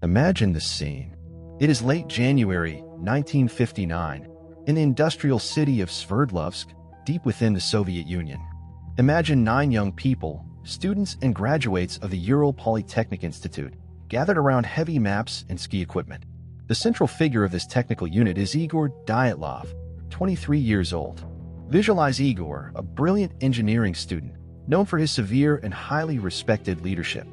Imagine the scene. It is late January 1959 in the industrial city of Sverdlovsk, deep within the Soviet Union. Imagine 9 young people, students and graduates of the Ural Polytechnic Institute, gathered around heavy maps and ski equipment. The central figure of this technical unit is Igor Dyatlov, 23 years old. Visualize Igor, a brilliant engineering student, known for his severe and highly respected leadership.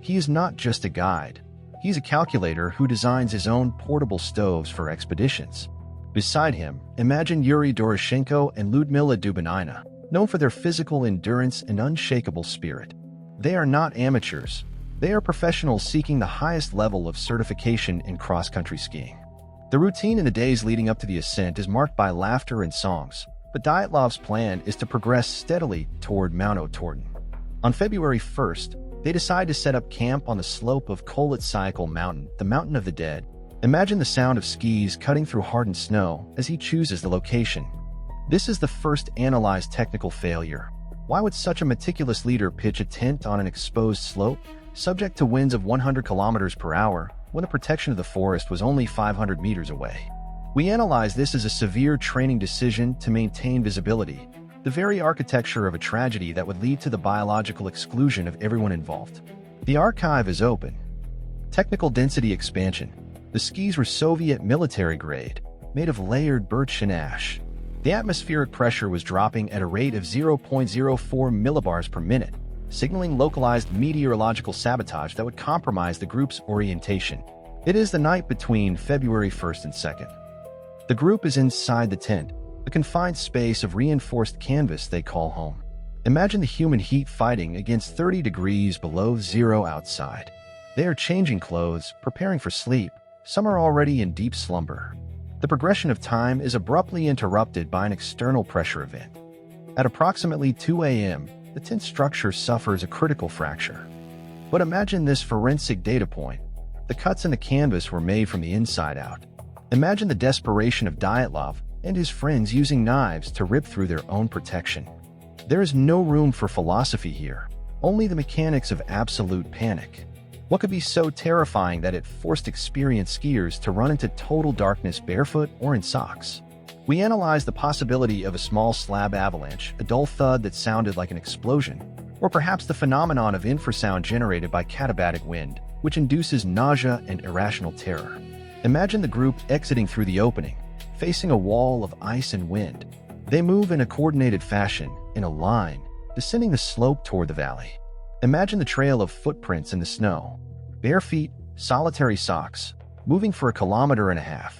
He is not just a guide. He's a calculator who designs his own portable stoves for expeditions. Beside him, imagine Yuri Doroshenko and Lyudmila Dubinina, known for their physical endurance and unshakable spirit. They are not amateurs. They are professionals seeking the highest level of certification in cross-country skiing. The routine in the days leading up to the ascent is marked by laughter and songs, but Dyatlov's plan is to progress steadily toward Mount Otorten. On February 1st, they decide to set up camp on the slope of Koletsyakal Mountain, the Mountain of the Dead. Imagine the sound of skis cutting through hardened snow as he chooses the location. This is the first analyzed technical failure. Why would such a meticulous leader pitch a tent on an exposed slope, subject to winds of 100 kilometers per hour, when the protection of the forest was only 500 meters away? We analyze this as a severe training decision to maintain visibility, the very architecture of a tragedy that would lead to the biological exclusion of everyone involved. The archive is open. Technical density expansion. The skis were Soviet military grade, made of layered birch and ash. The atmospheric pressure was dropping at a rate of 0.04 millibars per minute, signaling localized meteorological sabotage that would compromise the group's orientation. It is the night between February 1st and 2nd. The group is inside the tent, a confined space of reinforced canvas they call home. Imagine the human heat fighting against 30 degrees below zero outside. They are changing clothes, preparing for sleep. Some are already in deep slumber. The progression of time is abruptly interrupted by an external pressure event. At approximately 2 a.m., the tent structure suffers a critical fracture. But imagine this forensic data point. The cuts in the canvas were made from the inside out. Imagine the desperation of Dyatlov and his friends using knives to rip through their own protection. There is no room for philosophy here, only the mechanics of absolute panic. What could be so terrifying that it forced experienced skiers to run into total darkness barefoot or in socks? We analyzed the possibility of a small slab avalanche, a dull thud that sounded like an explosion, or perhaps the phenomenon of infrasound generated by katabatic wind, which induces nausea and irrational terror. Imagine the group exiting through the opening, facing a wall of ice and wind. They move in a coordinated fashion, in a line, descending the slope toward the valley. Imagine the trail of footprints in the snow. Bare feet, solitary socks, moving for 1.5 kilometers.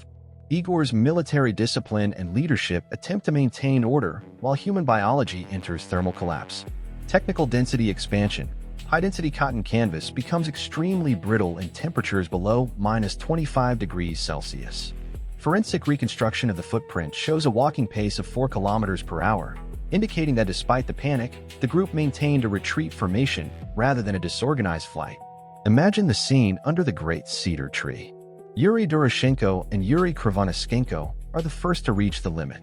Igor's military discipline and leadership attempt to maintain order while human biology enters thermal collapse. Technical density expansion. High-density cotton canvas becomes extremely brittle in temperatures below -25 degrees Celsius. Forensic reconstruction of the footprint shows a walking pace of 4 kilometers per hour, indicating that despite the panic, the group maintained a retreat formation rather than a disorganized flight. Imagine the scene under the great cedar tree. Yuri Doroshenko and Yuri Krivonischenko are the first to reach the limit.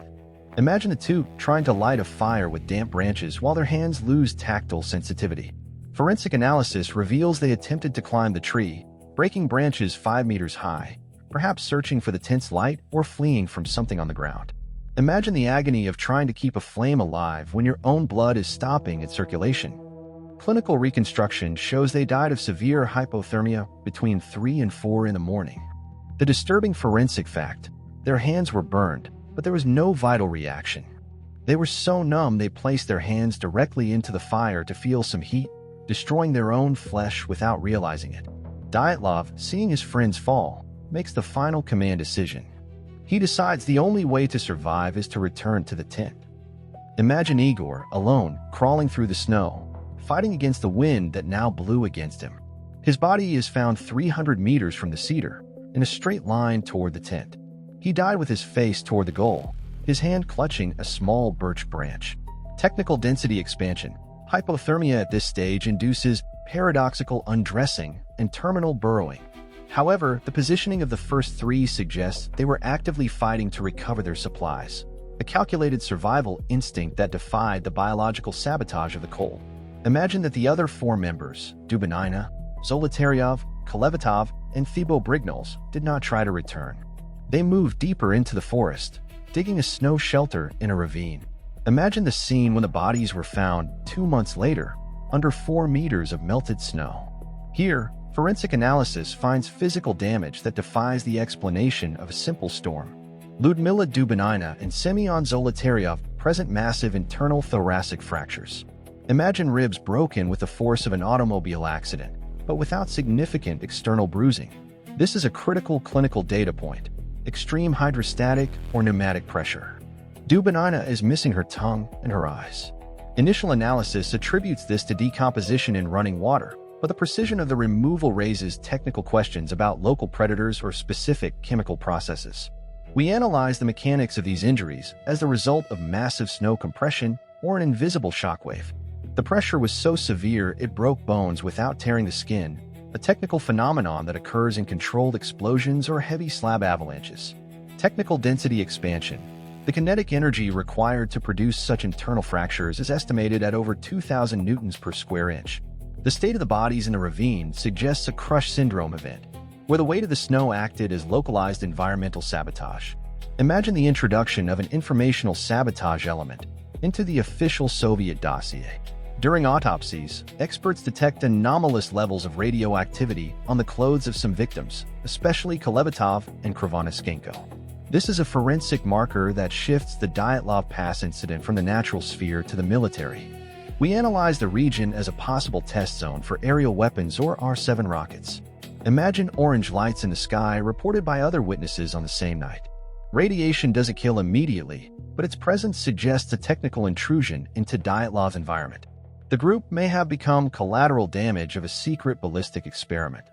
Imagine the two trying to light a fire with damp branches while their hands lose tactile sensitivity. Forensic analysis reveals they attempted to climb the tree, breaking branches 5 meters high, perhaps searching for the tent's light or fleeing from something on the ground. Imagine the agony of trying to keep a flame alive when your own blood is stopping its circulation. Clinical reconstruction shows they died of severe hypothermia between 3 and 4 in the morning. The disturbing forensic fact: their hands were burned, but there was no vital reaction. They were so numb they placed their hands directly into the fire to feel some heat, destroying their own flesh without realizing it. Dyatlov, seeing his friends fall, makes the final command decision. He decides the only way to survive is to return to the tent. Imagine Igor, alone, crawling through the snow, fighting against the wind that now blew against him. His body is found 300 meters from the cedar, in a straight line toward the tent. He died with his face toward the goal, his hand clutching a small birch branch. Technical density expansion. Hypothermia at this stage induces paradoxical undressing and terminal burrowing. However, the positioning of the first 3 suggests they were actively fighting to recover their supplies, a calculated survival instinct that defied the biological sabotage of the cold. Imagine that the other 4 members, Dubinina, Zolotaryov, Kolevatov, and Thibault-Brignoles did not try to return. They moved deeper into the forest, digging a snow shelter in a ravine. Imagine the scene when the bodies were found 2 months later, under 4 meters of melted snow. Here, forensic analysis finds physical damage that defies the explanation of a simple storm. Lyudmila Dubinina and Semyon Zolotaryov present massive internal thoracic fractures. Imagine ribs broken with the force of an automobile accident, but without significant external bruising. This is a critical clinical data point: extreme hydrostatic or pneumatic pressure. Dubinina is missing her tongue and her eyes. Initial analysis attributes this to decomposition in running water, but the precision of the removal raises technical questions about local predators or specific chemical processes. We analyze the mechanics of these injuries as the result of massive snow compression or an invisible shockwave. The pressure was so severe it broke bones without tearing the skin, a technical phenomenon that occurs in controlled explosions or heavy slab avalanches. Technical density expansion. The kinetic energy required to produce such internal fractures is estimated at over 2,000 newtons per square inch. The state of the bodies in the ravine suggests a crush syndrome event, where the weight of the snow acted as localized environmental sabotage. Imagine the introduction of an informational sabotage element into the official Soviet dossier. During autopsies, experts detect anomalous levels of radioactivity on the clothes of some victims, especially Kolevatov and Krivonischenko. This is a forensic marker that shifts the Dyatlov Pass incident from the natural sphere to the military. We analyze the region as a possible test zone for aerial weapons or R-7 rockets. Imagine orange lights in the sky reported by other witnesses on the same night. Radiation doesn't kill immediately, but its presence suggests a technical intrusion into Dyatlov's environment. The group may have become collateral damage of a secret ballistic experiment.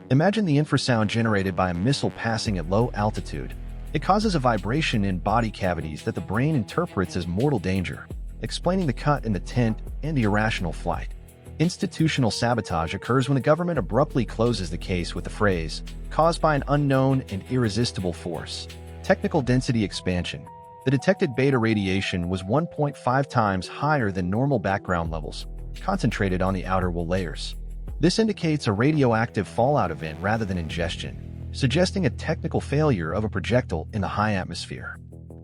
Imagine the infrasound generated by a missile passing at low altitude. It causes a vibration in body cavities that the brain interprets as mortal danger, explaining the cut in the tent and the irrational flight. Institutional sabotage occurs when the government abruptly closes the case with the phrase, caused by an unknown and irresistible force. Technical density expansion. The detected beta radiation was 1.5 times higher than normal background levels, concentrated on the outer wool layers. This indicates a radioactive fallout event rather than ingestion, suggesting a technical failure of a projectile in the high atmosphere.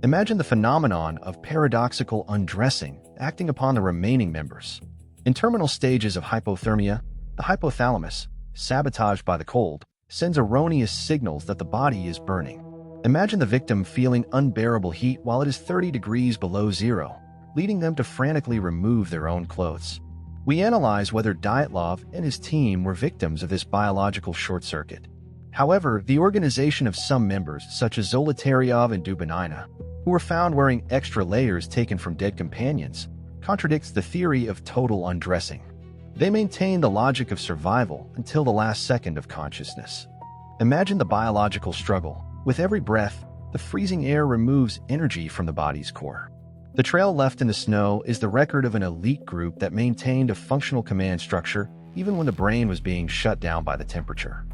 Imagine the phenomenon of paradoxical undressing acting upon the remaining members. In terminal stages of hypothermia, the hypothalamus, sabotaged by the cold, sends erroneous signals that the body is burning. Imagine the victim feeling unbearable heat while it is 30 degrees below zero, leading them to frantically remove their own clothes. We analyze whether Dyatlov and his team were victims of this biological short circuit. However, the organization of some members, such as Zolotaryov and Dubinina, who were found wearing extra layers taken from dead companions, contradicts the theory of total undressing. They maintain the logic of survival until the last second of consciousness. Imagine the biological struggle. With every breath, the freezing air removes energy from the body's core. The trail left in the snow is the record of an elite group that maintained a functional command structure even when the brain was being shut down by the temperature.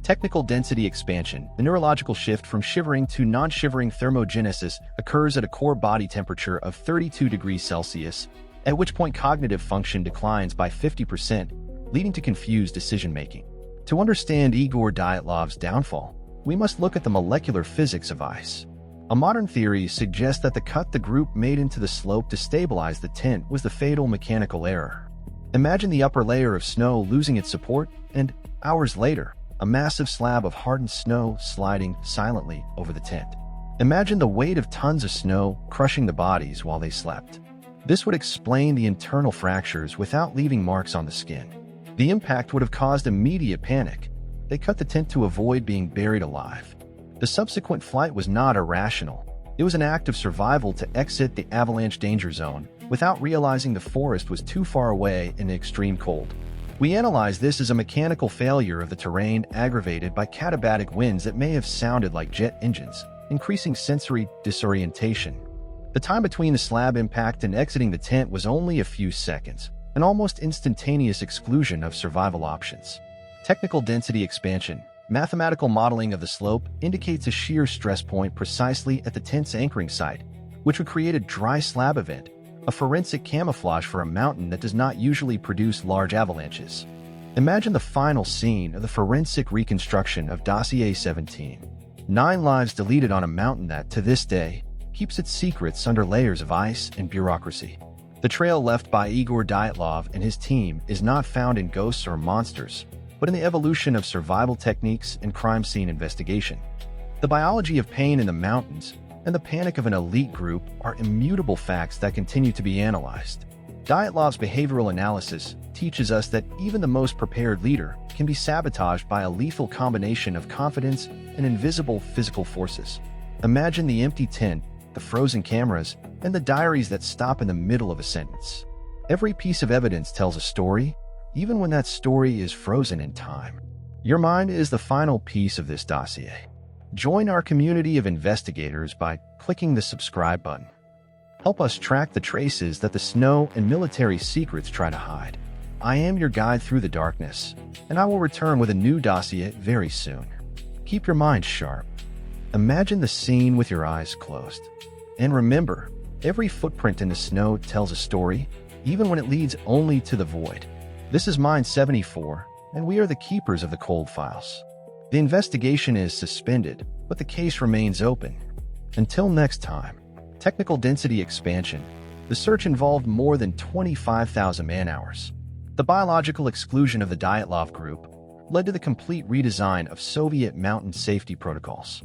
Technical density expansion. The neurological shift from shivering to non-shivering thermogenesis occurs at a core body temperature of 32 degrees Celsius, at which point cognitive function declines by 50%, leading to confused decision-making. To understand Igor Dyatlov's downfall, we must look at the molecular physics of ice. A modern theory suggests that the cut the group made into the slope to stabilize the tent was the fatal mechanical error. Imagine the upper layer of snow losing its support and, hours later, a massive slab of hardened snow sliding silently over the tent. Imagine the weight of tons of snow crushing the bodies while they slept. This would explain the internal fractures without leaving marks on the skin. The impact would have caused immediate panic. They cut the tent to avoid being buried alive. The subsequent flight was not irrational. It was an act of survival to exit the avalanche danger zone without realizing the forest was too far away in the extreme cold. We analyze this as a mechanical failure of the terrain aggravated by katabatic winds that may have sounded like jet engines, increasing sensory disorientation. The time between the slab impact and exiting the tent was only a few seconds, an almost instantaneous exclusion of survival options. Technical density expansion. Mathematical modeling of the slope indicates a shear stress point precisely at the tent's anchoring site, which would create a dry slab event, a forensic camouflage for a mountain that does not usually produce large avalanches. Imagine the final scene of the forensic reconstruction of Dossier 17. 9 lives deleted on a mountain that, to this day, keeps its secrets under layers of ice and bureaucracy. The trail left by Igor Dyatlov and his team is not found in ghosts or monsters, but in the evolution of survival techniques and crime scene investigation. The biology of pain in the mountains and the panic of an elite group are immutable facts that continue to be analyzed. Dyatlov's behavioral analysis teaches us that even the most prepared leader can be sabotaged by a lethal combination of confidence and invisible physical forces. Imagine the empty tent, the frozen cameras, and the diaries that stop in the middle of a sentence. Every piece of evidence tells a story, even when that story is frozen in time. Your mind is the final piece of this dossier. Join our community of investigators by clicking the subscribe button. Help us track the traces that the snow and military secrets try to hide. I am your guide through the darkness, and I will return with a new dossier very soon. Keep your mind sharp. Imagine the scene with your eyes closed. And remember, every footprint in the snow tells a story, even when it leads only to the void. This is Mind 74, and we are the keepers of the cold files. The investigation is suspended, but the case remains open. Until next time. Technical density expansion. The search involved more than 25,000 man-hours. The biological exclusion of the Dyatlov group led to the complete redesign of Soviet mountain safety protocols.